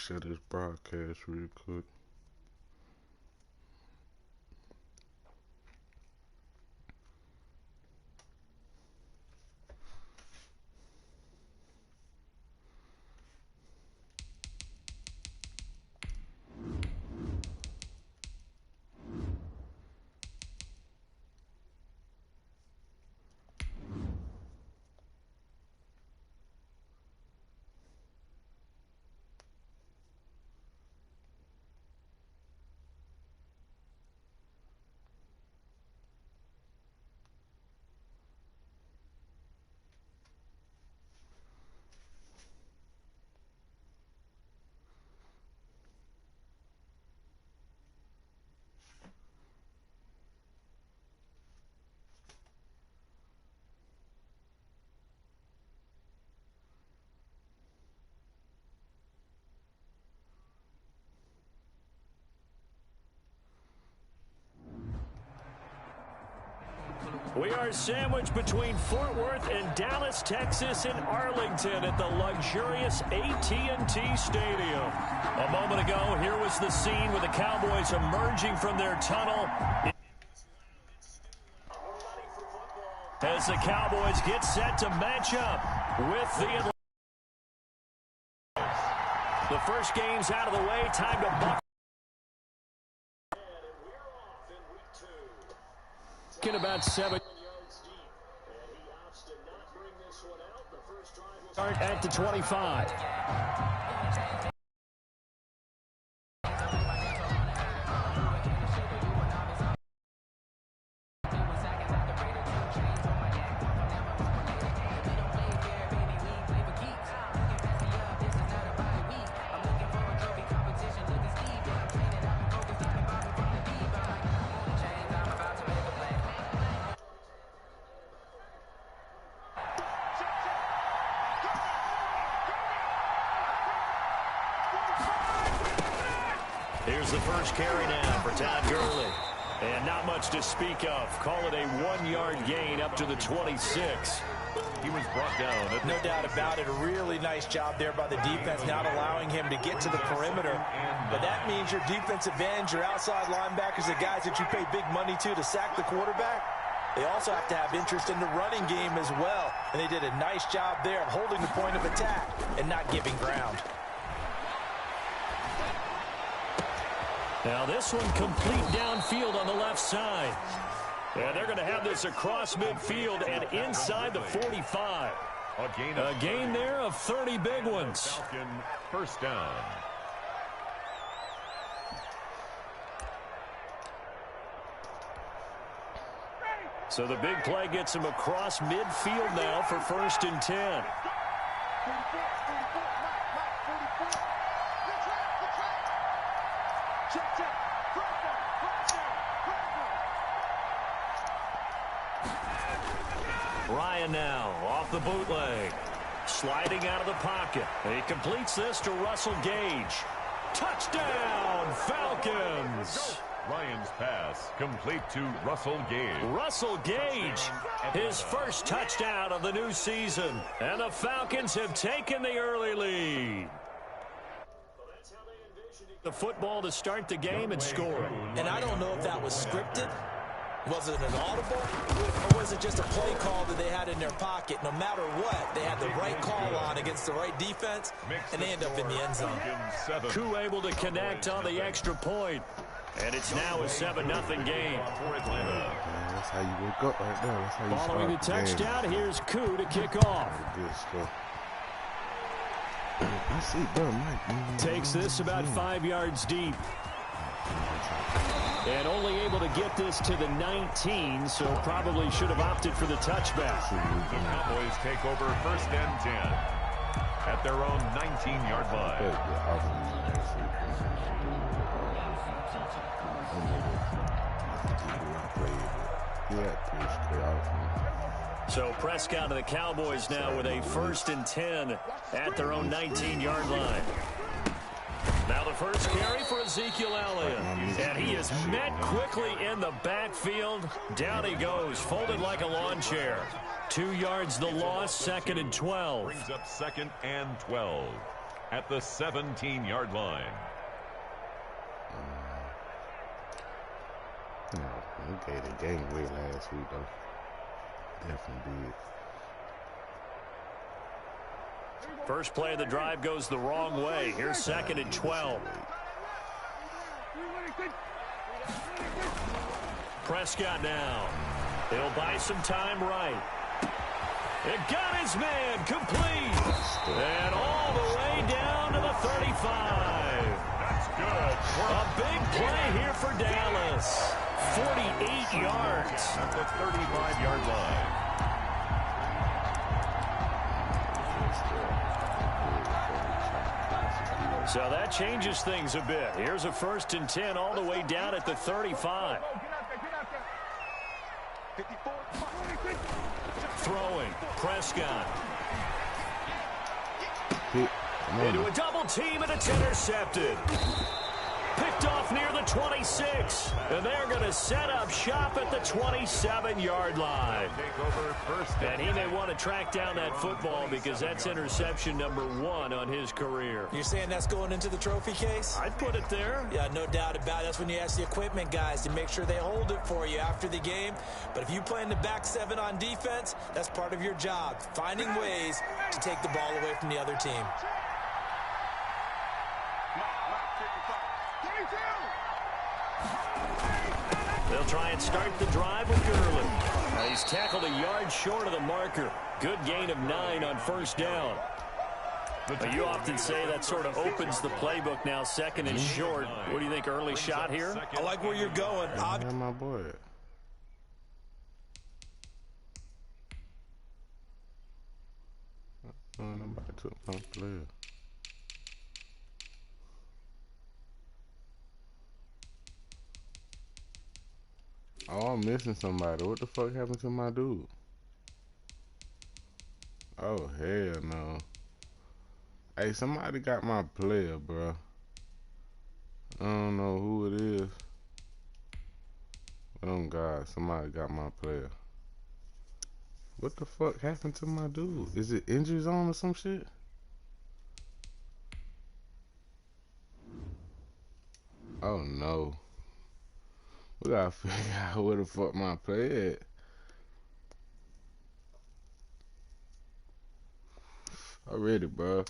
share this broadcast real quick. We are sandwiched between Fort Worth and Dallas, Texas, in Arlington at the luxurious AT&T Stadium. A moment ago, here was the scene with the Cowboys emerging from their tunnel as the Cowboys get set to match up with the first game's out of the way. Time to buck. In about 7 start at the 25. Here's the first carry now for Todd Gurley. And not much to speak of. Call it a 1-yard gain up to the 26. He was brought down. No doubt about it. A really nice job there by the defense, not allowing him to get to the perimeter. But that means your defensive ends, your outside linebackers, the guys that you pay big money to sack the quarterback, they also have to have interest in the running game as well. And they did a nice job there of holding the point of attack and not giving ground. Now this one complete downfield on the left side. And they're going to have this across midfield and inside the 45. A gain there of 30 big ones. Falcon, first down. So the big play gets him across midfield now for 1st and 10. Ryan now off the bootleg. Sliding out of the pocket. He completes this to Russell Gage. Touchdown, Falcons! Ryan's pass complete to Russell Gage. Russell Gage, his first touchdown of the new season. And the Falcons have taken the early lead. The football to start the game and score. And I don't know if that was scripted. Was it an audible, or was it just a play call that they had in their pocket? No matter what, they had the right call on against the right defense, and they end up in the end zone. Koo able to connect on the extra point. And it's now a 7-0 game. That's how you wake up right there. That's how you Following the touchdown, here's Koo to kick off. Good stuff. I see, bro, Mike. Takes this about 5 yards deep. And only able to get this to the 19, so probably should have opted for the touchback. The Cowboys take over 1st and 10 at their own 19-yard line. So Prescott and the Cowboys now with a 1st and 10 at their own 19-yard line. Now the first carry for Ezekiel Elliott. And he is met quickly in the backfield. Down he goes, folded like a lawn chair. 2 yards the loss, 2nd and 12. Brings up 2nd and 12. at the 17-yard line. No, we gave the game away last week, though. Definitely did. First play of the drive goes the wrong way. Here's 2nd and 12. Prescott now. He'll buy some time right. It got his man complete. And all the way down to the 35. That's good. A big play here for Dallas. 48 yards. At the 35-yard line. So that changes things a bit. Here's a 1st and 10 all the way down at the 35. Throwing. Prescott. Into a double team, and it's intercepted. Picked off near the 26. And they're going to set up shop at the 27-yard line. And he may want to track down that football because that's interception number 1 on his career. You're saying that's going into the trophy case? I'd put it there. Yeah, no doubt about it. That's when you ask the equipment guys to make sure they hold it for you after the game. But if you play in the back 7 on defense, that's part of your job, finding ways to take the ball away from the other team. They'll try and start the drive with Gurley. Now he's tackled a yard short of the marker. Good gain of 9 on 1st down. But you often say that sort of opens the playbook now, 2nd and short. What do you think, early shot here? I like where you're going. Yeah, my boy. Nobody took my player. Oh, I'm missing somebody. What the fuck happened to my dude? Oh, hell no. Hey, somebody got my player, bro. I don't know who it is. Oh, God. Somebody got my player. What the fuck happened to my dude? Is it injury zone or some shit? Oh, no. We gotta figure out where the fuck my play at. Already, bro.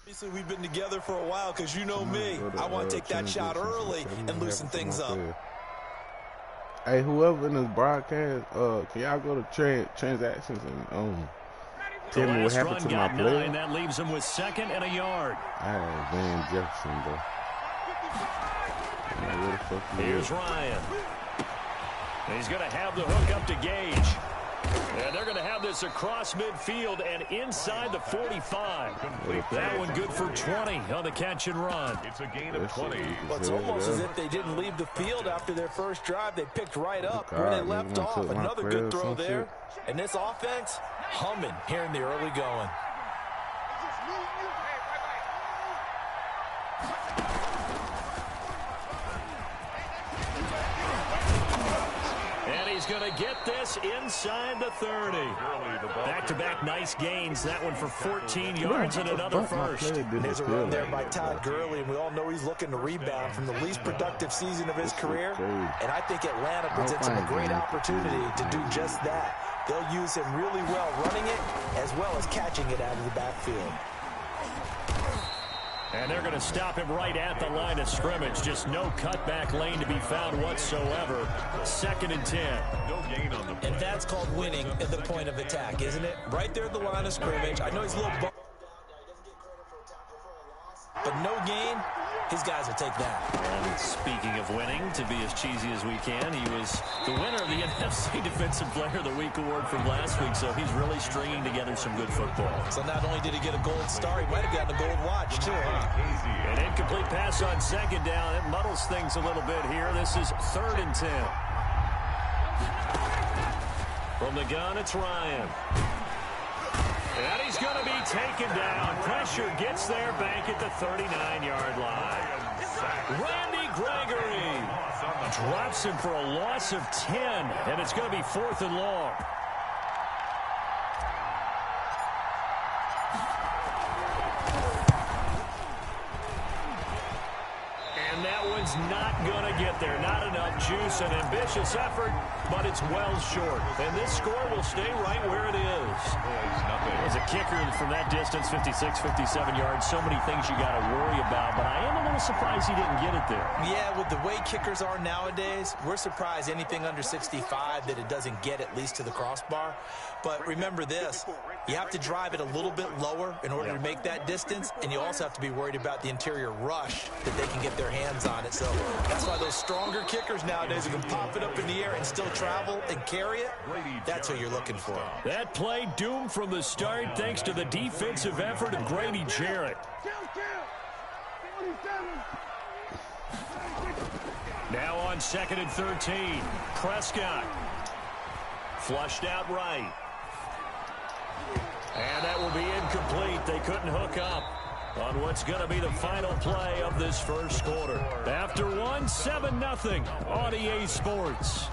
Obviously, we've been together for a while because you know me. I want to take that shot early and loosen things up. Hey, whoever in this broadcast, can y'all go to transactions and tell me what happened to my player? That leaves him with 2nd and a yard. I had Van Jefferson, bro. Here's Ryan. He's going to have the hook up to Gage. And they're going to have this across midfield and inside the 45. That one good for 20 on the catch and run. It's a gain of 20. Well, it's almost as if they didn't leave the field after their first drive. They picked right up where they left off. Another good throw there. And this offense, humming here in the early going. He's going to get this inside the 30. Back-to-back nice gains. That one for 14 yards and another first. There's a run there by Todd Gurley, and we all know he's looking to rebound from the least productive season of his career. And I think Atlanta presents him a great opportunity to do just that. They'll use him really well running it as well as catching it out of the backfield. And they're going to stop him right at the line of scrimmage. Just no cutback lane to be found whatsoever. 2nd and 10. No gain on the play. And that's called winning at the point of attack, isn't it? Right there at the line of scrimmage. I know he's a little but no gain, his guys will take that. And speaking of winning, to be as cheesy as we can, he was the winner of the NFC Defensive Player of the Week award from last week, so he's really stringing together some good football. So not only did he get a gold star, he might have gotten a gold watch, too, huh? An incomplete pass on 2nd down. It muddles things a little bit here. This is 3rd and 10. From the gun, it's Ryan. And he's going to be taken down. Pressure gets there back at the 39-yard line. Randy Gregory drops him for a loss of 10, and it's going to be 4th and long. not going to get there. Not enough juice, an ambitious effort, but it's well short. And this score will stay right where it is. As a kicker from that distance, 56, 57 yards, so many things you got to worry about, but I am a little surprised he didn't get it there. Yeah, with the way kickers are nowadays, we're surprised anything under 65 that it doesn't get at least to the crossbar. But remember this, you have to drive it a little bit lower in order to make that distance, and you also have to be worried about the interior rush that they can get their hands on it. So that's why those stronger kickers nowadays who can pop it up in the air and still travel and carry it, that's who you're looking for. That play doomed from the start thanks to the defensive effort of Grady Jarrett. Now on 2nd and 13, Prescott. Flushed out right. And that will be incomplete. They couldn't hook up on what's going to be the final play of this first quarter. After one, 7-0 on EA Sports.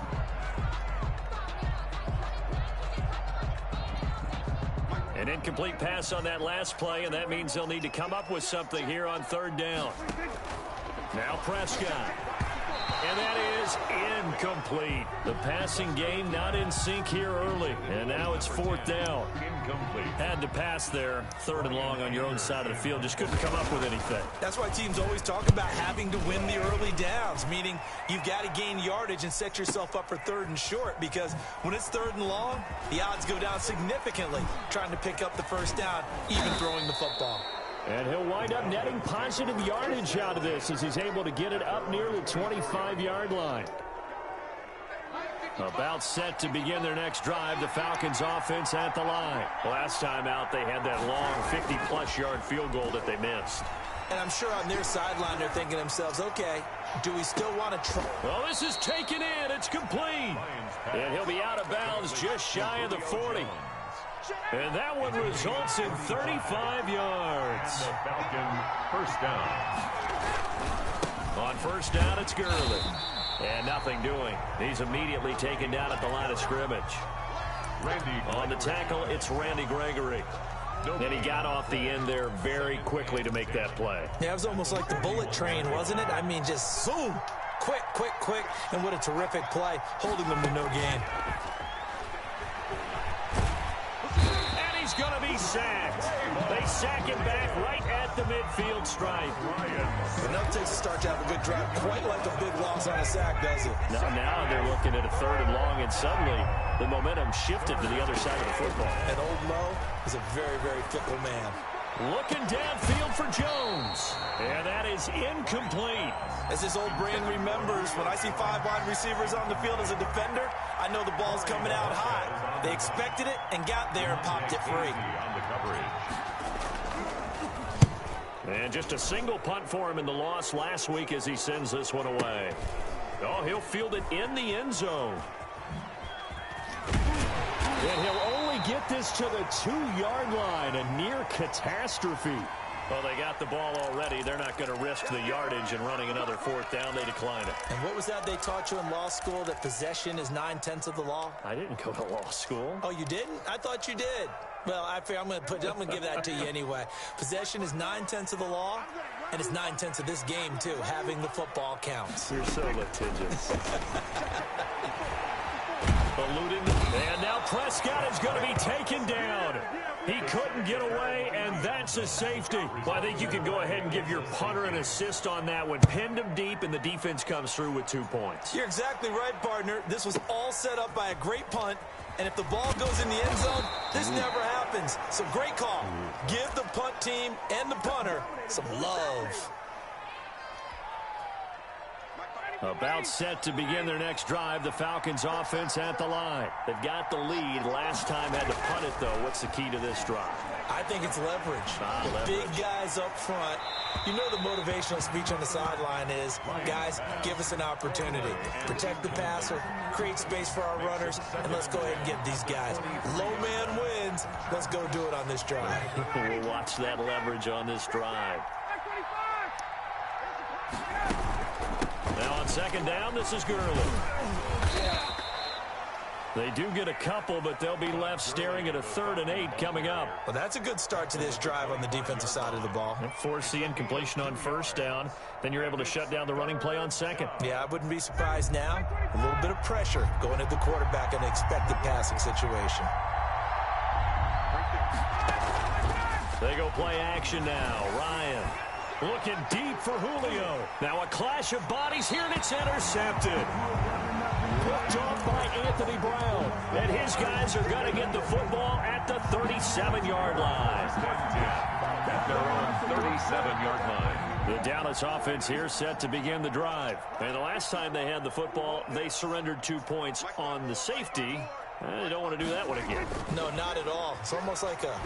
An incomplete pass on that last play, and that means they'll need to come up with something here on 3rd down. Now Prescott. And that is incomplete. The passing game not in sync here early. And now it's 4th down. Incomplete. Had to pass there. 3rd and long on your own side of the field. Just couldn't come up with anything. That's why teams always talk about having to win the early downs, meaning you've got to gain yardage and set yourself up for 3rd and short, because when it's 3rd and long, the odds go down significantly trying to pick up the first down, even throwing the football. And he'll wind up netting positive yardage out of this as he's able to get it up near the 25-yard line. About set to begin their next drive, the Falcons offense at the line. Last time out, they had that long 50-plus yard field goal that they missed. And I'm sure on their sideline they're thinking to themselves, okay, do we still want to try? Well, this is taken in. It's complete. And he'll be out of bounds just shy of the 40. And that one results in 35 yards. The Falcon first down. On first down, it's Gurley. And nothing doing. He's immediately taken down at the line of scrimmage. On the tackle, it's Randy Gregory. And he got off the end there very quickly to make that play. Yeah, it was almost like the bullet train, wasn't it? I mean, just zoom. Quick, quick, quick. And what a terrific play, holding them to no gain. He's going to be sacked. They sack him back right at the midfield stripe. Enough takes to start to have a good drive. Quite like a big loss on a sack, does it? Now they're looking at a 3rd and long, and suddenly the momentum shifted to the other side of the football. And Old Mo is a very, very fickle man. Looking downfield for Jones. And that is incomplete. As his old brain remembers, when I see 5 wide receivers on the field as a defender, I know the ball's coming out high. They expected it and got there and popped it free. And just a single punt for him in the loss last week as he sends this one away. Oh, he'll field it in the end zone. And he'll only get this to the 2-yard line, a near catastrophe. Well, they got the ball already. They're not going to risk the yardage and running another 4th down. They decline it. And what was that they taught you in law school, that possession is 9/10 of the law? I didn't go to law school. Oh, you didn't? I thought you did. Well, I'm going to give that to you anyway. Possession is 9/10 of the law, and it's 9/10 of this game, too. Having the football counts. You're so litigious. Eluding, and now Prescott is going to be taken down. He couldn't get away, and that's a safety. Well, I think you can go ahead and give your punter an assist on that one. Pinned him deep, and the defense comes through with 2 points. You're exactly right, partner. This was all set up by a great punt, and if the ball goes in the end zone, this never happens. So great call. Give the punt team and the punter some love. About set to begin their next drive, the Falcons offense at the line. They've got the lead. Last time had to punt it, though. What's the key to this drive? I think it's leverage. Leverage. Big guys up front. You know the motivational speech on the sideline is, guys, give us an opportunity. Protect the passer, create space for our runners, and let's go ahead and get these guys. Low man wins. Let's go do it on this drive. We'll watch that leverage on this drive. Now on 2nd down, this is Gurley. They do get a couple, but they'll be left staring at a 3rd and 8 coming up. Well, that's a good start to this drive on the defensive side of the ball. Force the incompletion on 1st down. Then you're able to shut down the running play on 2nd. Yeah, I wouldn't be surprised now. A little bit of pressure going at the quarterback in an expected passing situation. They go play action now. Ryan looking deep for Julio. Now a clash of bodies here, and it's intercepted. Picked off by Anthony Brown. And his guys are going to get the football at the 37-yard line. At their own 37-yard line. The Dallas offense here set to begin the drive. And the last time they had the football, they surrendered 2 points on the safety. They don't want to do that one again. No, not at all. It's almost like a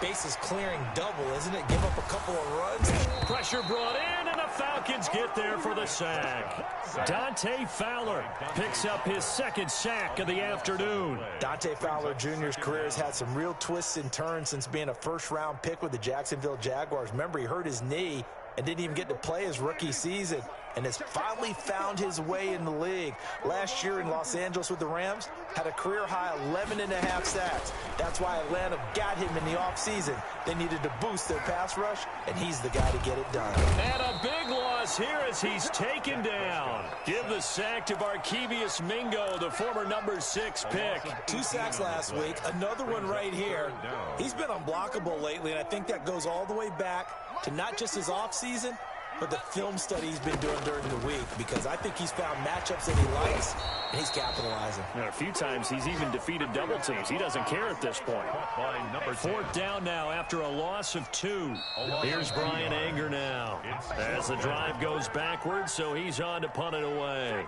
bases clearing double, isn't it? Give up a couple of runs. Pressure brought in, and the Falcons get there for the sack. Dante Fowler picks up his 2nd sack of the afternoon. Dante Fowler Jr.'s career has had some real twists and turns since being a first-round pick with the Jacksonville Jaguars. Remember, he hurt his knee and didn't even get to play his rookie season, and has finally found his way in the league. Last year in Los Angeles with the Rams, had a career-high 11.5 sacks. That's why Atlanta got him in the offseason. They needed to boost their pass rush, and he's the guy to get it done. And a big loss here as he's taken down. Give the sack to Barkevious Mingo, the former number 6 pick. 2 sacks last week, another one right here. He's been unblockable lately, and I think that goes all the way back to not just his offseason, but the film study he's been doing during the week, because I think he's found matchups that he likes, and he's capitalizing. And a few times he's even defeated double teams. He doesn't care at this point. 4th down now after a loss of 2. Here's Brian Anger now as the drive goes backwards, so he's on to punt it away.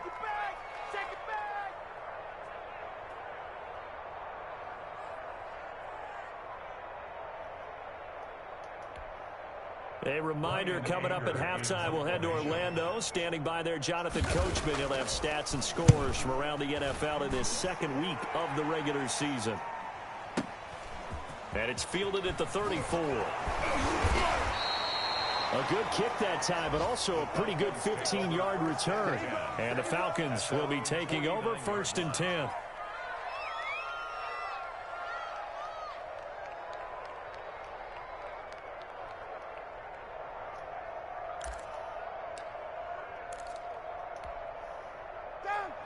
A reminder coming up at halftime, we'll head to Orlando. Standing by there, Jonathan Coachman. He'll have stats and scores from around the NFL in his 2nd week of the regular season. And it's fielded at the 34. A good kick that time, but also a pretty good 15-yard return. And the Falcons will be taking over 1st and 10.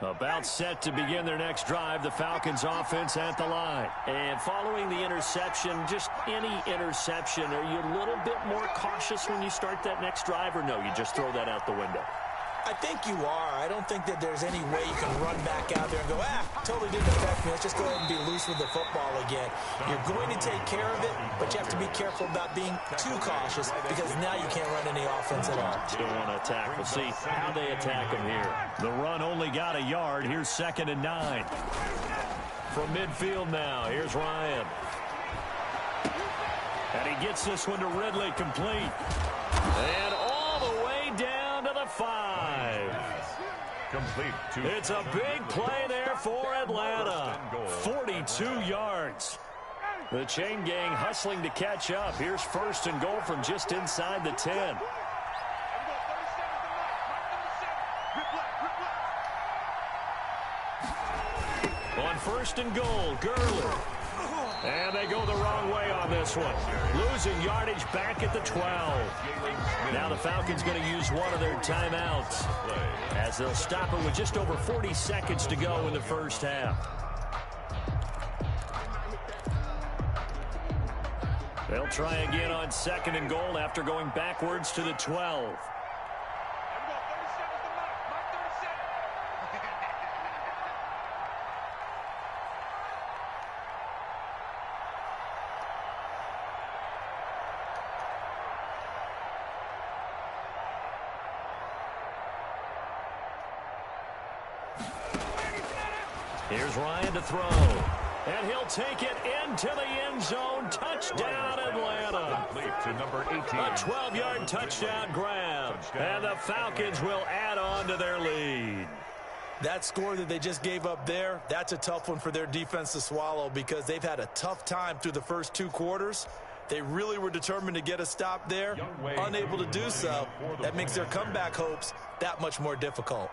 About set to begin their next drive, the Falcons offense at the line. And following the interception, just any interception, are you a little bit more cautious when you start that next drive, or no, you just throw that out the window? I think you are. I don't think that there's any way you can run back out there and go, totally didn't affect me. Let's just go ahead and be loose with the football again. You're going to take care of it, but you have to be careful about being too cautious, because now you can't run any offense at all. Still want to attack. We'll see how they attack them here. The run only got a yard. Here's 2nd and 9. From midfield now, here's Ryan. And he gets this one to Ridley, complete. And all the way down to the 5. Complete. It's a big play there for Atlanta. 42 yards. The chain gang hustling to catch up. Here's 1st and goal from just inside the 10. On 1st and goal, Gurley. And they go the wrong way on this one. Losing yardage back at the 12. Now the Falcons going to use one of their timeouts, as they'll stop it with just over 40 seconds to go in the 1st half. They'll try again on 2nd and goal after going backwards to the 12. Here's Ryan to throw. And he'll take it into the end zone. Touchdown, Atlanta. To number 18. A 12-yard touchdown grab. And the Falcons will add on to their lead. That score that they just gave up there, that's a tough one for their defense to swallow, because they've had a tough time through the first 2 quarters. They really were determined to get a stop there. Unable to do so. That makes their comeback hopes that much more difficult.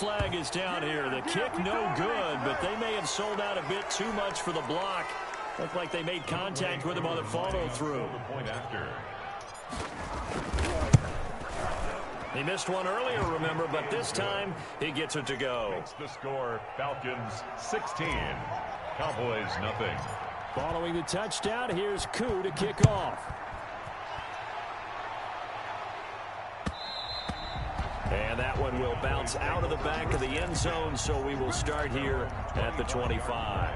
flag is down here. The kick no good, but they may have sold out a bit too much for the block. Looked like they made contact with him on the follow-through. He missed one earlier, remember, but this time he gets it to go. Makes the score, Falcons 16, Cowboys nothing. Following the touchdown, here's Koo to kick off. And that one will bounce out of the back of the end zone, so we will start here at the 25.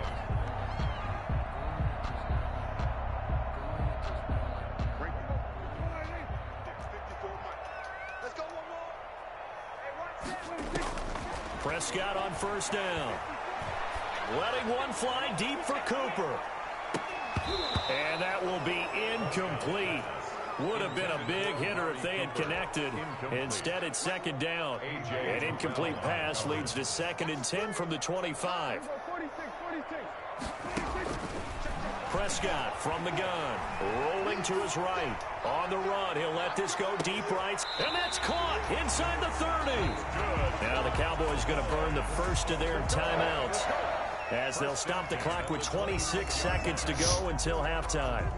Prescott on first down. Letting one fly deep for Cooper. And that will be incomplete. Would have been a big hitter if they had connected. Instead, it's second down. An incomplete pass leads to 2nd and 10 from the 25. Prescott from the gun. Rolling to his right. On the run, he'll let this go deep right. And that's caught inside the 30. Now the Cowboys going to burn the first of their timeouts, as they'll stop the clock with 26 seconds to go until halftime.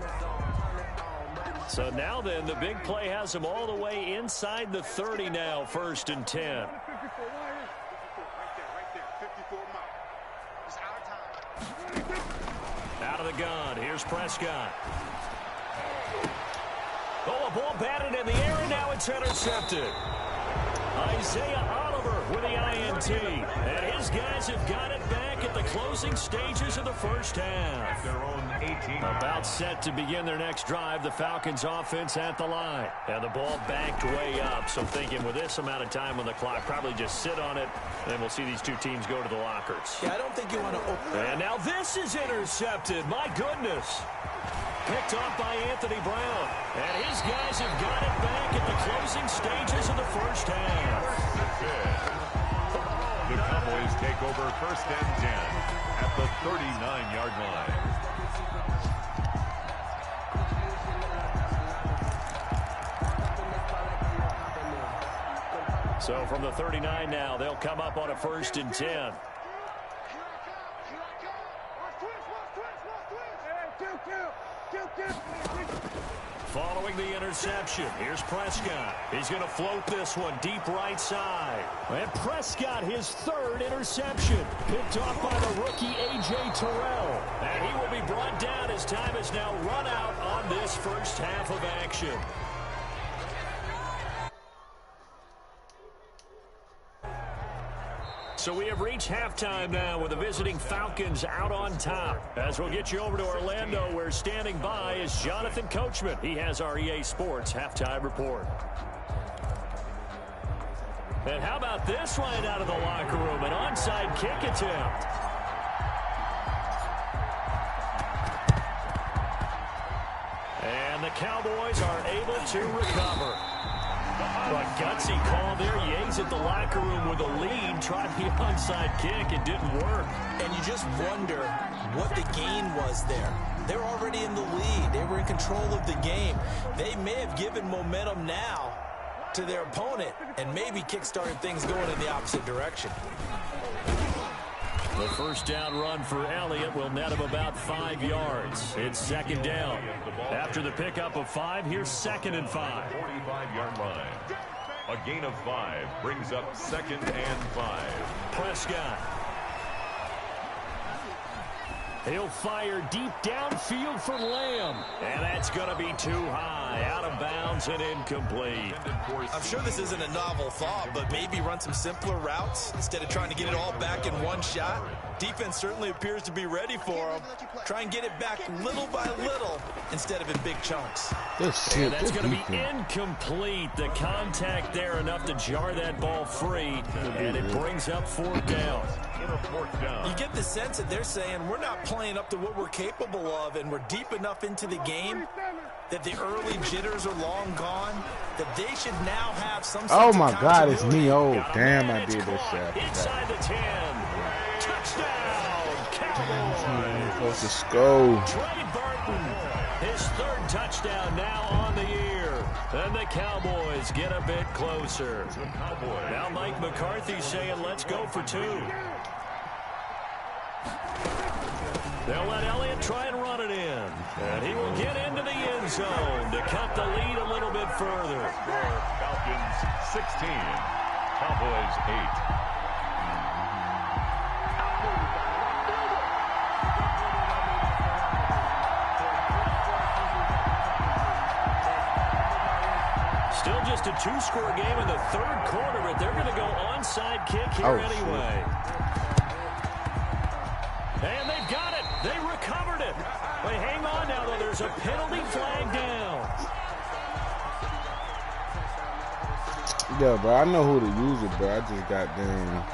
So now then, the big play has them all the way inside the 30 now, 1st and 10. Out of the gun, here's Prescott. Oh, a ball batted in the air, and now it's intercepted. Isaiah Oliver with the INT. And his guys have got it back at the closing stages of the first half. Their own 18. About set to begin their next drive, the Falcons offense at the line. And the ball backed way up. So thinking with this amount of time on the clock, probably just sit on it, and we'll see these two teams go to the lockers. Yeah, I don't think you want to open. And now this is intercepted. My goodness. Picked off by Anthony Brown. And his guys have got it back at the closing stages of the first half. The Cowboys take over 1st and 10 at the 39-yard line. So from the 39 now, they'll come up on a 1st and 10. Following the interception, here's Prescott. He's going to float this one deep right side. And Prescott, his 3rd interception. Picked off by the rookie A.J. Terrell. And he will be brought down as time has now run out on this first half of action. So we have reached halftime now with the visiting Falcons out on top. As we'll get you over to Orlando, where standing by is Jonathan Coachman. He has our EA Sports halftime report. And how about this right out of the locker room? An onside kick attempt. And the Cowboys are able to recover. But gutsy call there. Yates at the locker room with a lead. Tried the onside kick. It didn't work. And you just wonder what the gain was there. They're already in the lead. They were in control of the game. They may have given momentum now to their opponent and maybe kick-started things going in the opposite direction. The first down run for Elliott will net him about 5 yards. It's 2nd down. After the pickup of 5, here's 2nd and 5. 45-yard line. A gain of 5 brings up 2nd and 5. Prescott. He'll fire deep downfield for Lamb. And that's going to be too high. Out of bounds and incomplete. I'm sure this isn't a novel thought, but maybe run some simpler routes instead of trying to get it all back in one shot. Defense certainly appears to be ready for him. Try and get it back little by little instead of in big chunks. And that's going to be incomplete. The contact there enough to jar that ball free, and it brings up 4th down. You get the sense that they're saying we're not playing up to what we're capable of, and we're deep enough into the game that the early jitters are long gone, that they should now have some sense my of God, it's me. Oh, Got damn, him, I it's did this caught shit. inside the 10. Touchdown, Cowboys. Supposed to score. Trey Burton His third touchdown now on the year. And the Cowboys get a bit closer. Now Mike McCarthy saying, let's go for 2. They'll let Elliott try and run it in. And he will get into the end zone to cut the lead a little bit further. Falcons 16, Cowboys 8. Still just a 2-score game in the third quarter, but they're going to go onside kick here anyway. And they've got it. They recovered it. But hang on now, though. There's a penalty flag down. Yeah, bro. I know who to use it, bro. I just got damn.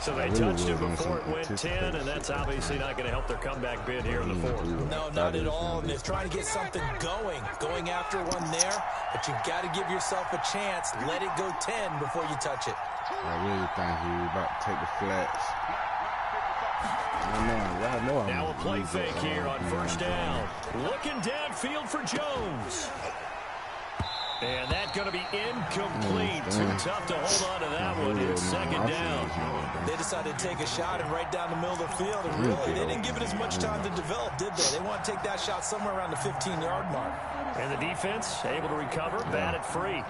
So they touched it before it went 10, and that's obviously not going to help their comeback bid here in the fourth. No, not at all. And they're trying to get something going after one there. But you've got to give yourself a chance. Let it go 10 before you touch it. I really think he was about to take the flats. I know now a play fake here on first down. Looking downfield for Jones. And that's going to be incomplete. Too tough to hold on to that one. It's second down. They decided to take a shot and right down the middle of the field. And really, they didn't give it as much time to develop, did they? They want to take that shot somewhere around the 15-yard mark. And the defense able to recover, bat it free.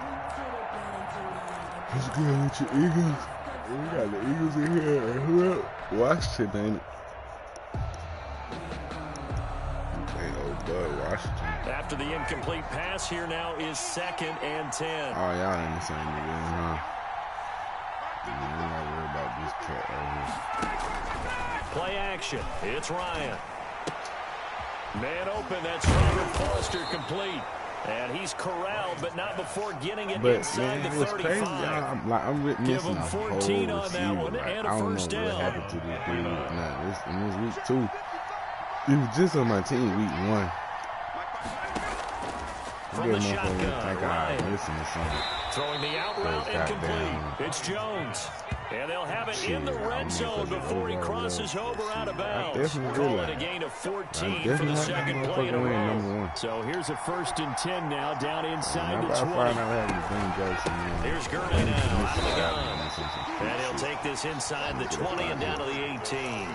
What's good with your Eagles? We got the Eagles in here. Who else? Washington, ain't it? Washington. After the incomplete pass, here now is 2nd and 10. Oh, y'all in the same game, huh? We're not worried about this cat right here. Play action. It's Ryan. Man open. That's Robert Foster complete. And he's corralled, but not before getting it inside the 35. Crazy, I'm Give him 14 on that one and a first down. I don't know what happened to this dude. Nah, this week 2. He was just on my team week 1. From the shotgun, Ryan. Throwing the out route incomplete. It's Jones. And they'll have it in the red zone before he crosses over out of bounds. Call it a gain of 14 for the second play in a row. So here's a 1st and 10 now down inside the 20. Here's Gurley now out of the gun. And he'll take this inside the 20 and down to the 18.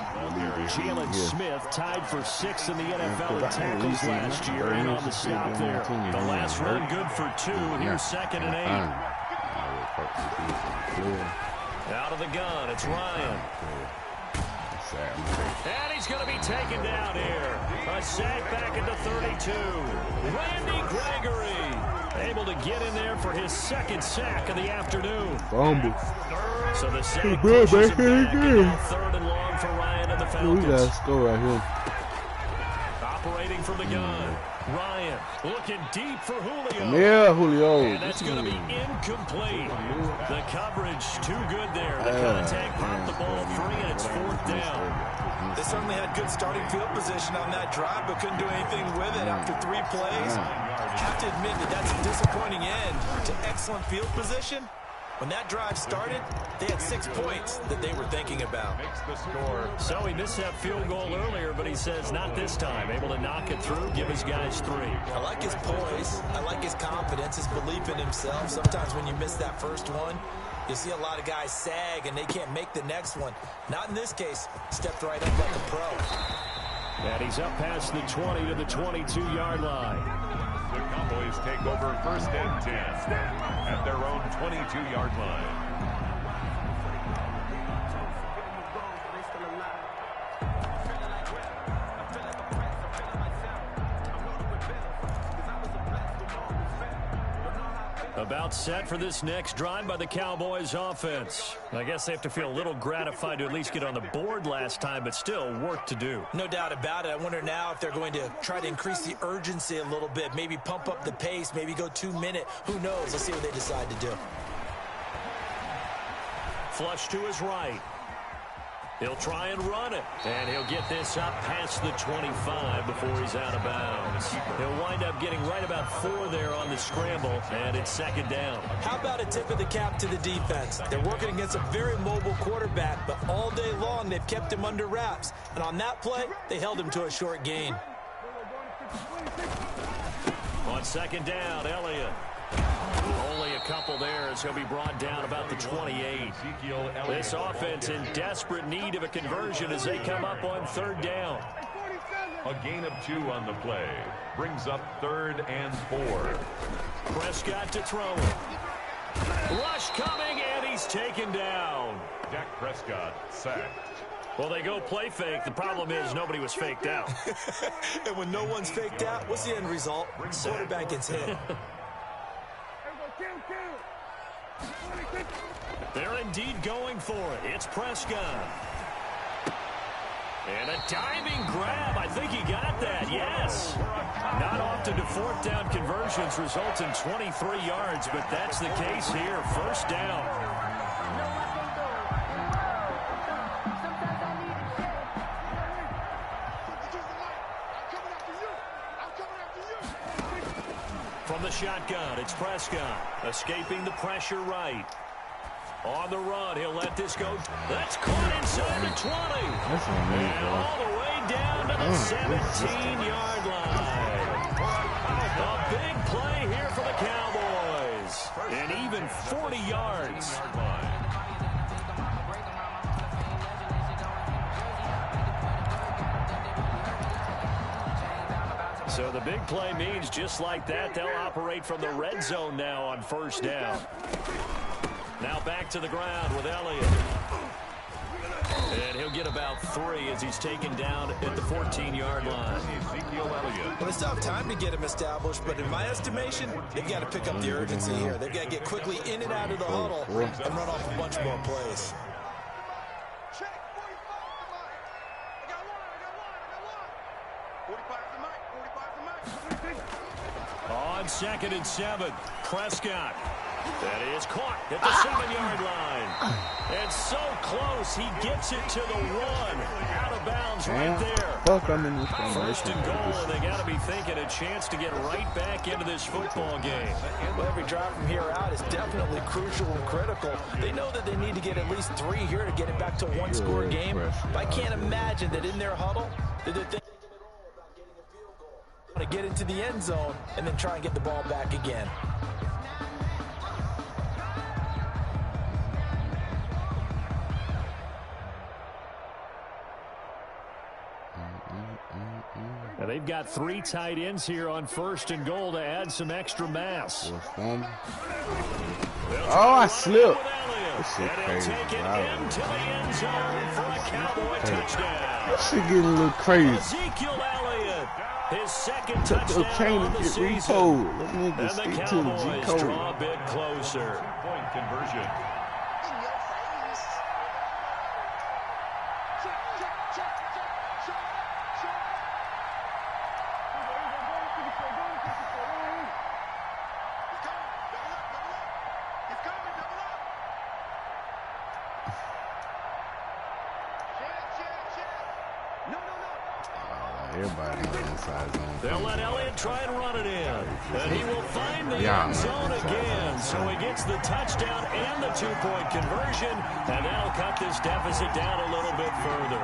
Jalen Smith tied for 6th in the NFL in tackles last year and on the stop there. The last run good for 2. Here's 2nd and 8. Out of the gun, it's Ryan. And he's going to be taken down here. A sack back at the 32. Randy Gregory able to get in there for his 2nd sack of the afternoon. Fumble. So the sack pushes him back, and now 3rd and long for Ryan and the Falcons. We got to score right here. Operating from the gun. Ryan looking deep for Julio. Yeah, Julio. And that's going to be incomplete. The coverage too good there. The contact popped the ball free, and it's 4th down. They certainly had good starting field position on that drive, but couldn't do anything with it after 3 plays. I have to admit that that's a disappointing end to excellent field position. When that drive started, they had 6 points that they were thinking about. Makes the score. So he missed that field goal earlier, but he says not this time. Able to knock it through, give his guys 3. I like his poise. I like his confidence, his belief in himself. Sometimes when you miss that first one, you see a lot of guys sag and they can't make the next one. Not in this case. Stepped right up like a pro. And he's up past the 20 to the 22-yard line. The Cowboys take over 1st and 10 at their own 22-yard line. About set for this next drive by the Cowboys offense. I guess they have to feel a little gratified to at least get on the board last time, but still work to do. No doubt about it. I wonder now if they're going to try to increase the urgency a little bit, maybe pump up the pace, maybe go 2-minute. Who knows? Let's see what they decide to do. Flush to his right. He'll try and run it, and he'll get this up past the 25 before he's out of bounds. He'll wind up getting right about 4 there on the scramble, and it's 2nd down. How about a tip of the cap to the defense? They're working against a very mobile quarterback, but all day long they've kept him under wraps. And on that play, they held him to a short gain. On second down, Elliott. Only a couple there as he'll be brought down about the 28. This offense in desperate need of a conversion as they come up on third down. A gain of 2 on the play. Brings up 3rd and 4. Prescott to throw it. Rush coming, and he's taken down. Dak Prescott sacked. Well, they go play fake. The problem is nobody was faked out. And when no one's faked out, what's the end result? Quarterback gets hit. They're indeed going for it. It's Prescott. And a diving grab. I think he got that. Yes. Not often do fourth down conversions result in 23 yards, but that's the case here. First down. From the shotgun, it's Prescott. Escaping the pressure right. On the run, he'll let this go. That's caught inside the 20. And all the way down to the 17-yard line. A big play here for the Cowboys. And even 40 yards. So the big play means just like that, they'll operate from the red zone now on first down. Now back to the ground with Elliott. And he'll get about 3 as he's taken down at the 14-yard line. Well, they still have time to get him established, but in my estimation, they've got to pick up the urgency here. They've got to get quickly in and out of the huddle and run off a bunch more plays. On 2nd and 7, Prescott. That is caught at the 7-yard line. And so close, he gets it to the 1. Out of bounds right there. First and goal, and they got to be thinking a chance to get right back into this football game. Well, every drive from here out is definitely crucial and critical. They know that they need to get at least 3 here to get it back to a one-score game. But I can't imagine that in their huddle, that they're thinking about getting a field goal. To get into the end zone and then try and get the ball back again. Now they've got 3 tight ends here on first and goal to add some extra mass. Oh, I slipped. This shit crazy. Take it into the end zone for a Cowboy touchdown. That shit getting a little crazy. Ezekiel Elliott, his second touchdown on the season. And the Cowboys draw a bit closer. 2-point conversion. They'll let Elliott try and run it in. And he will find the end zone again. So he gets the touchdown and the 2-point conversion. And that'll cut this deficit down a little bit further.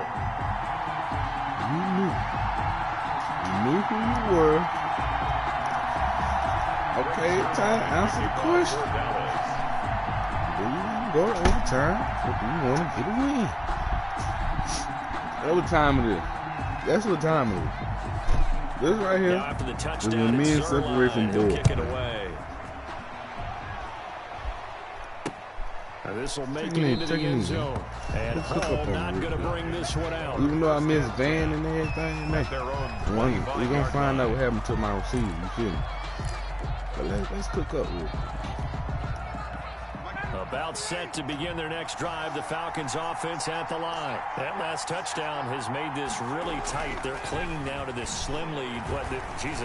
You knew who you were. Okay, time to answer the question. Do you want to go to overtime or do you want to get a win? That's what time it is. That's what time it is. This right here after the touchdown, is when me and separate from Bill. Kick it away. Now this will make it into the end zone. And Hall not going to bring this one out. Even though I missed Van and everything, man, we're going to find out what happened to my receiver. You feel me? But let's cook up with it. About set to begin their next drive, the Falcons offense at the line. That last touchdown has made this really tight. They're clinging now to this slim lead.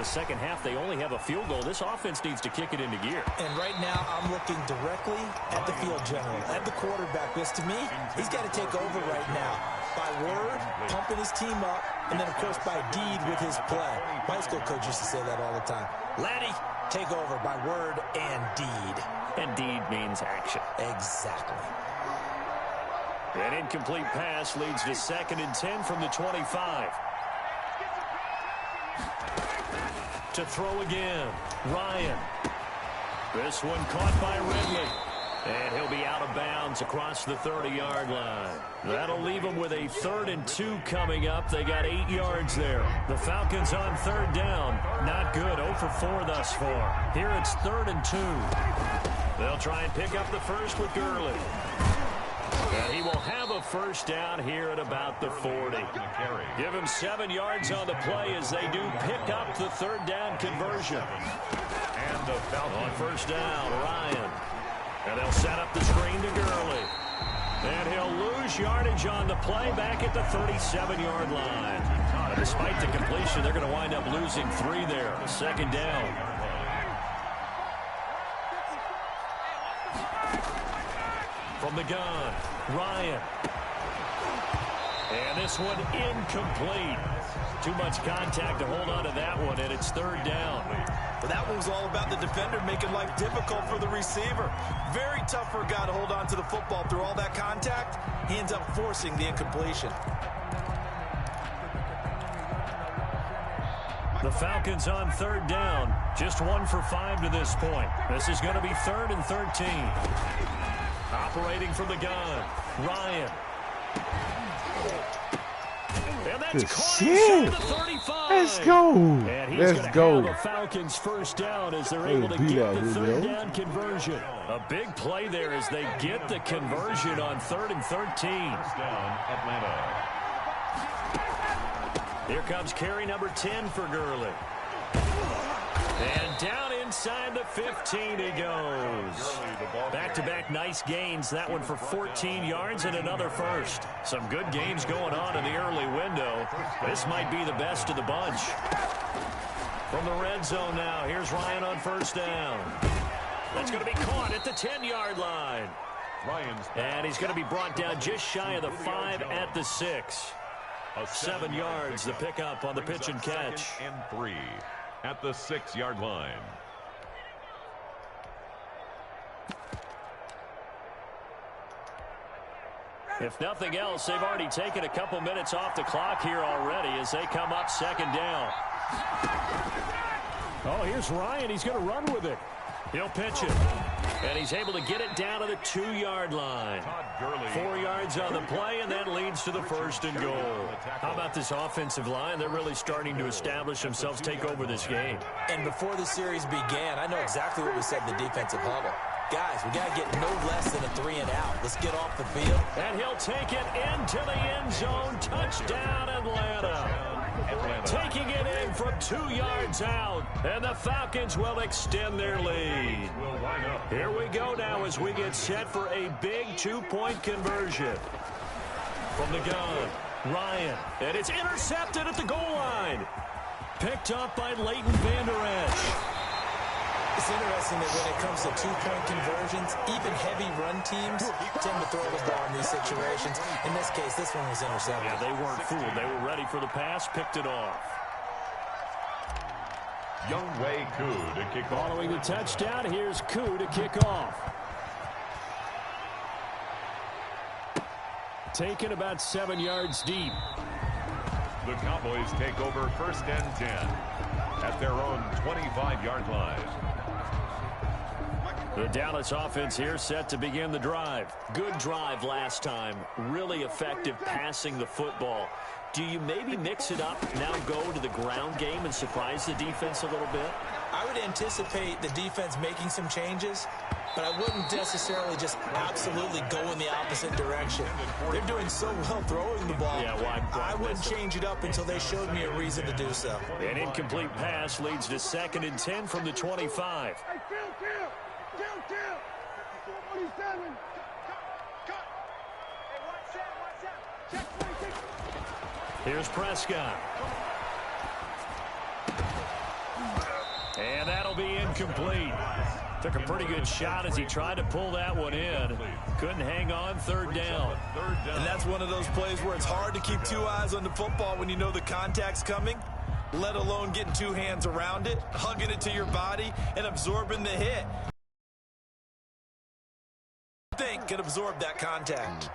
Second half, they only have a field goal. This offense needs to kick it into gear. And right now, I'm looking directly at the field general, at the quarterback. Because to me, he's got to take over right now. By word, pumping his team up, and then, of course, by deed with his play. My high school coach used to say that all the time. Laddie, take over by word and deed. And deed means action. Exactly. An incomplete pass leads to 2nd and 10 from the 25. To throw again. Ryan. This one caught by Ridley. And he'll be out of bounds across the 30-yard line. That'll leave them with a 3rd and 2 coming up. They got 8 yards there. The Falcons on 3rd down. Not good. 0 for 4 thus far. Here it's 3rd and 2. They'll try and pick up the first with Gurley. And he will have a first down here at about the 40. Give him 7 yards on the play as they do pick up the 3rd down conversion. And the Falcons on first down, Ryan. And they'll set up the screen to Gurley. And he'll lose yardage on the play back at the 37-yard line. And despite the completion, they're going to wind up losing 3 there. 2nd down. From the gun, Ryan. And this one incomplete. Too much contact to hold on to that one, and it's 3rd down. Well, that one was all about the defender making life difficult for the receiver. Very tough for a guy to hold on to the football through all that contact. He ends up forcing the incompletion. The Falcons on 3rd down. Just 1 for 5 to this point. This is going to be 3rd and 13. Operating from the gun, Ryan. And that's caught inside the 35. Let's go. And he's going to have a Falcons first down as they're able to get the 3rd down conversion. A big play there as they get the conversion on 3rd and 13. Atlanta. Here comes carry number 10 for Gurley. And down inside the 15 he goes. Back-to-back nice gains. That one for 14 yards and another first. Some good games going on in the early window. This might be the best of the bunch. From the red zone now, here's Ryan on first down. That's going to be caught at the 10-yard line. And he's going to be brought down just shy of the 5 at the 6. 7 yards, the pickup on the pitch and catch. And 3 at the 6-yard line. If nothing else, they've already taken a couple minutes off the clock here already as they come up 2nd down. Oh, here's Ryan. He's going to run with it. He'll pitch it. And he's able to get it down to the 2-yard line. 4 yards on the play, and that leads to the 1st and goal. How about this offensive line? They're really starting to establish themselves, take over this game. And before the series began, I know exactly what we said in the defensive huddle. Guys, we got to get no less than a 3 and out. Let's get off the field. And he'll take it into the end zone. Touchdown, Atlanta. Taking it in from 2 yards out. And the Falcons will extend their lead. Here we go now as we get set for a big 2-point conversion. From the gun, Ryan. And it's intercepted at the goal line. Picked up by Leighton Vander Esch. It's interesting that when it comes to 2-point conversions, even heavy run teams tend to throw the ball in these situations. In this case, this one was intercepted. Yeah, they weren't fooled. They were ready for the pass, picked it off. Younghoe Koo to kick off. Following the touchdown, here's Koo to kick off. Taken about 7 yards deep. The Cowboys take over 1st and 10 at their own 25-yard line. The Dallas offense here set to begin the drive. Good drive last time. Really effective passing the football. Do you maybe mix it up, now go to the ground game and surprise the defense a little bit? I would anticipate the defense making some changes, but I wouldn't necessarily just absolutely go in the opposite direction. They're doing so well throwing the ball. Yeah, why I wouldn't change it up until they showed me a reason to do so. An incomplete pass leads to 2nd and 10 from the 25. Here's Prescott. And that'll be incomplete. Took a pretty good shot as he tried to pull that one in. Couldn't hang on. 3rd down. And that's one of those plays where it's hard to keep 2 eyes on the football when you know the contact's coming, let alone getting 2 hands around it, hugging it to your body, and absorbing the hit. Think can absorb that contact.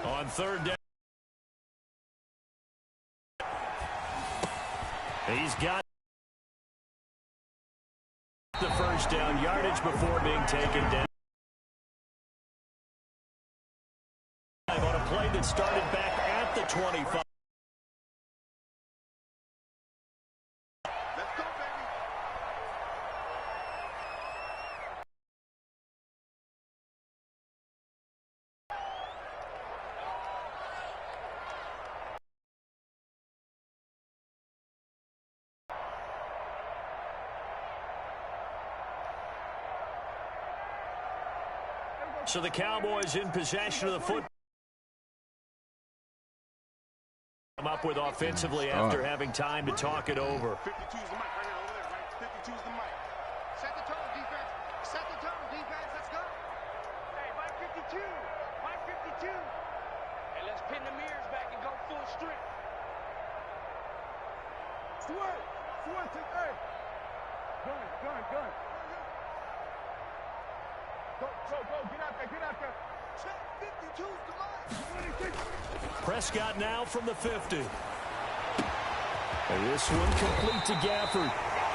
On 3rd down. He's got the first down, yardage before being taken down. On a play that started back at the 25. So the Cowboys in possession of the football. Come up with offensively after having time to talk it over. 52's the mic right now over there, right? 52's the mic. Set the tone, defense. Set the tone, defense. Let's go. Hey, Mike 52. Mike 52. Hey, let's pin the mirrors back and go full strength. Swerve. Swerve to earth. Gun. Go. Get out there. Check 52's the mic. Prescott now from the 50. And this one complete to Gafford.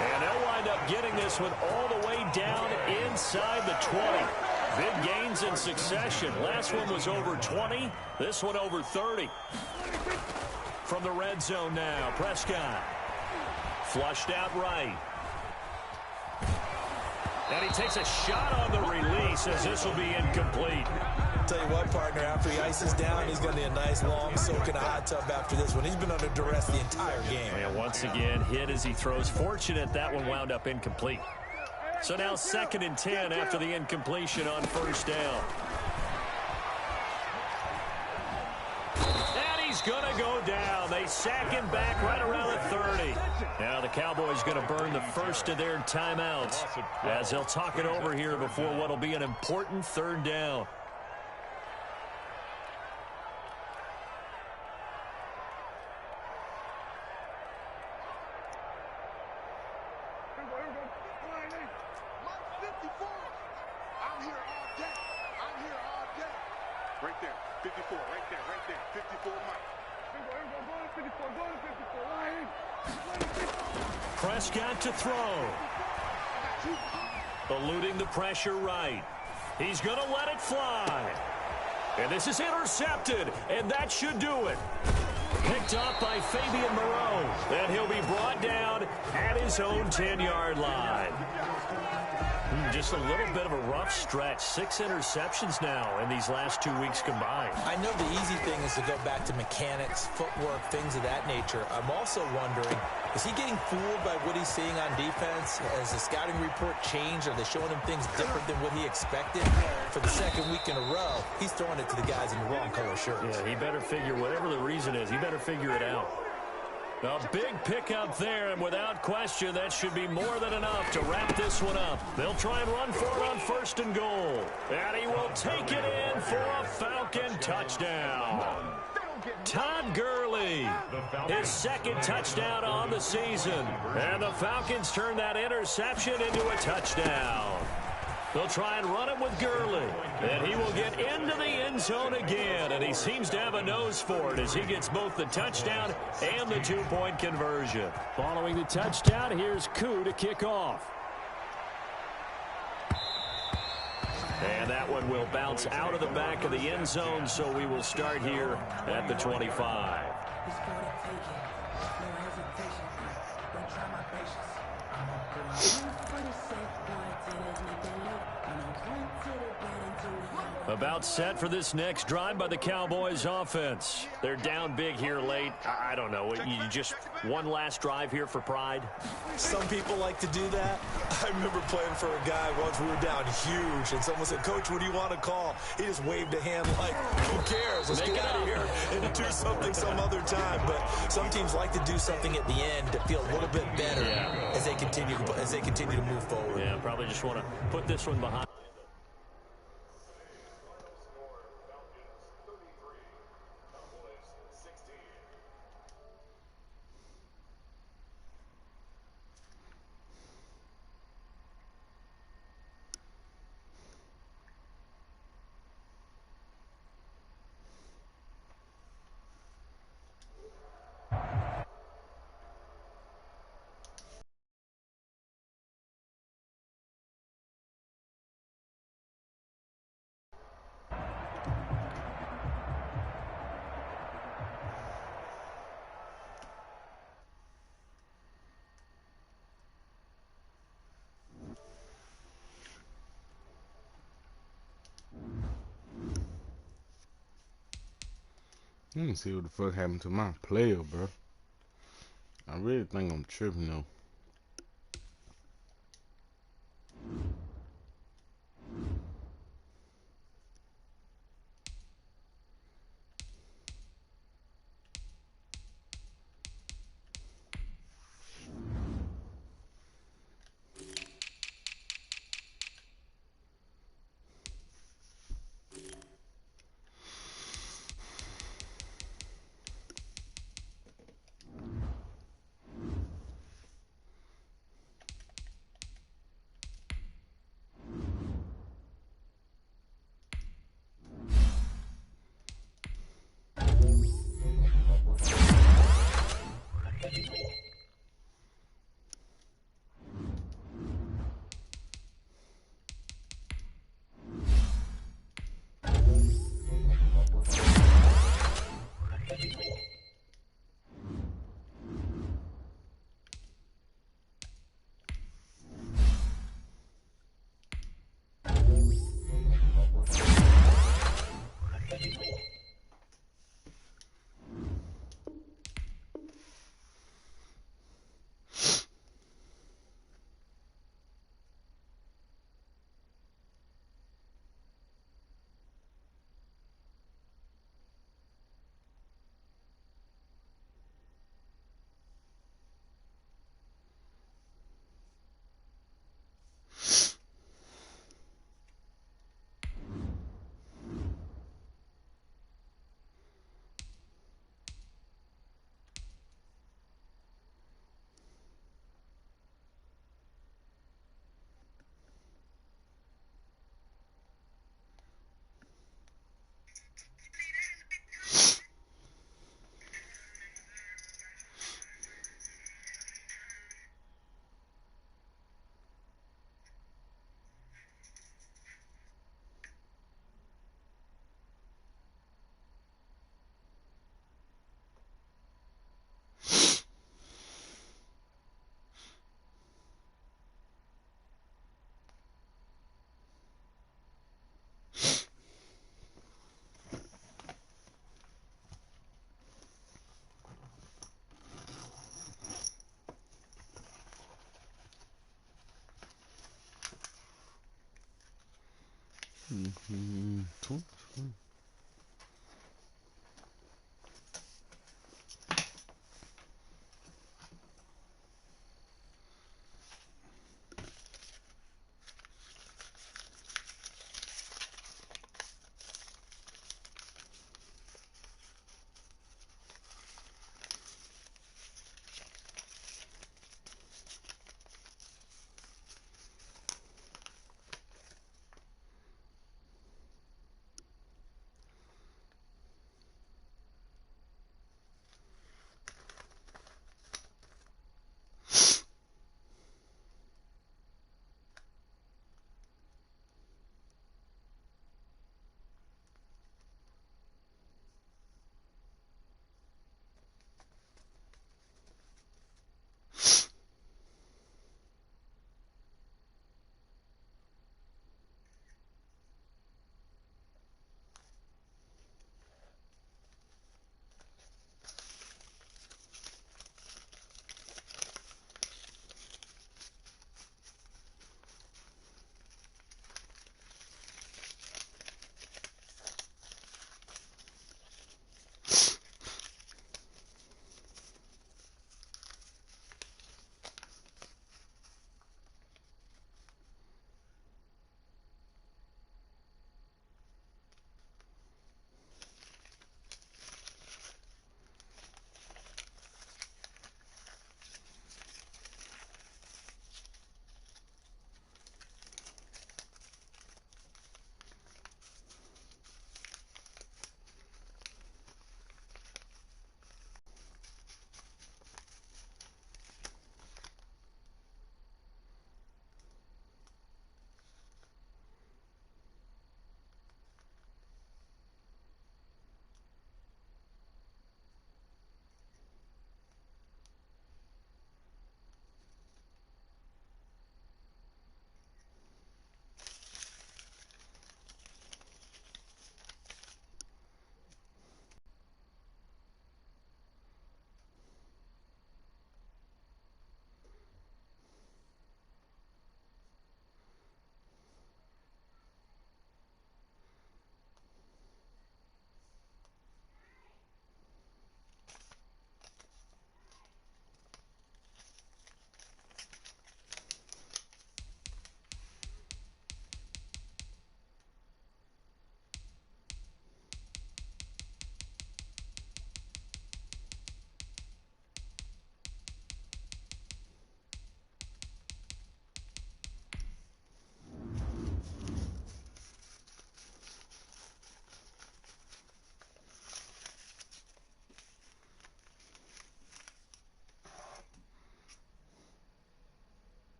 And they'll wind up getting this one all the way down inside the 20. Big gains in succession. Last one was over 20. This one over 30. From the red zone now, Prescott. Flushed out right. And he takes a shot on the release as this will be incomplete. Tell you what, partner, after he ices down, he's going to need a nice long soak in a hot tub after this one. He's been under duress the entire game. And once again, hit as he throws. Fortunate that one wound up incomplete. So now 2nd and 10 after the incompletion on first down. And he's going to go down. They sack him back right around the 30. Now the Cowboys going to burn the first of their timeouts as they'll talk it over here before what will be an important 3rd down. Right there, 54, right there, 54 Mike. Prescott to throw. Eluding the pressure right. He's going to let it fly. And this is intercepted, and that should do it. Picked up by Fabian Moreau. And he'll be brought down at his own 10-yard line. Just a little bit of a rough stretch. 6 interceptions now in these last 2 weeks combined. I know the easy thing is to go back to mechanics, footwork, things of that nature. I'm also wondering, is he getting fooled by what he's seeing on defense? Has the scouting report changed? Are they showing him things different than what he expected? For the 2nd week in a row, he's throwing it to the guys in the wrong color shirts. Yeah, he better figure, whatever the reason is, he better figure it out. A big pickup there, and without question, that should be more than enough to wrap this one up. They'll try and run for it on 1st and goal. And he will take it in for a Falcon touchdown. Todd Gurley, his 2nd touchdown on the season. And the Falcons turn that interception into a touchdown. They'll try and run it with Gurley. And he will get into the end zone again. And he seems to have a nose for it as he gets both the touchdown and the 2-point conversion. Following the touchdown, here's Koo to kick off. And that one will bounce out of the back of the end zone, so we will start here at the 25. About set for this next drive by the Cowboys offense. They're down big here late. I don't know. You just one last drive here for pride? Some people like to do that. I remember playing for a guy once we were down huge, and someone said, "Coach, what do you want to call?" He just waved a hand like, who cares? Let's get out of here and do something some other time. But some teams like to do something at the end to feel a little bit better as they continue to move forward. Yeah, probably just want to put this one behind. Let me see what the fuck happened to my player, bro. I really think I'm tripping though.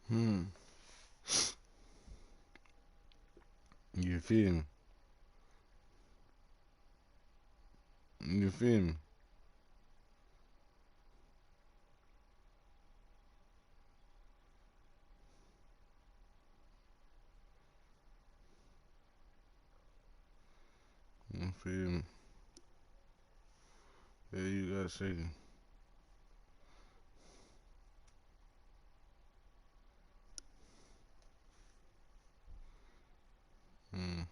Hmm. You feel me? You feel me? You feel me? Yeah, you gotta shake it. Hmm.